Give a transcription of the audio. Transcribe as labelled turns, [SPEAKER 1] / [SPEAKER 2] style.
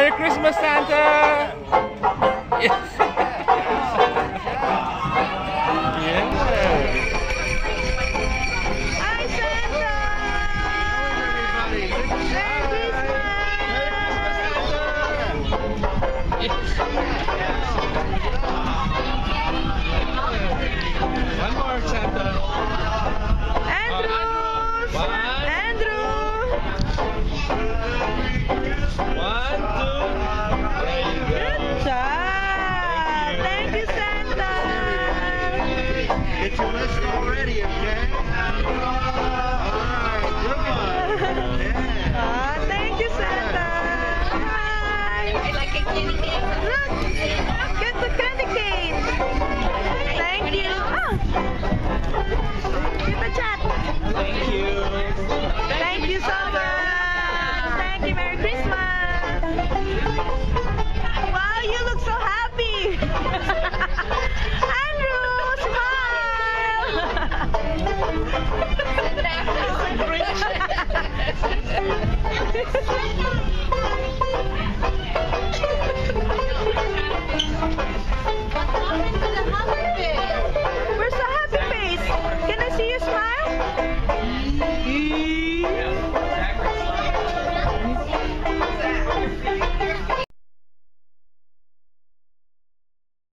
[SPEAKER 1] Merry Christmas, Santa! Yes. Yeah.
[SPEAKER 2] Hi, Santa! Merry
[SPEAKER 1] One more, Santa.
[SPEAKER 2] Andrews!
[SPEAKER 1] One.
[SPEAKER 2] Andrew!
[SPEAKER 1] 1, 2.
[SPEAKER 2] Good job! Thank you, Santa!
[SPEAKER 3] Get your list already, okay? Alright, good. Yeah.
[SPEAKER 2] Thank you, Santa! Hi!
[SPEAKER 4] I like a candy cane.
[SPEAKER 2] Look! Get the candy cane! Thank you! Kita chat!
[SPEAKER 1] Thank you.
[SPEAKER 2] Thank you so much!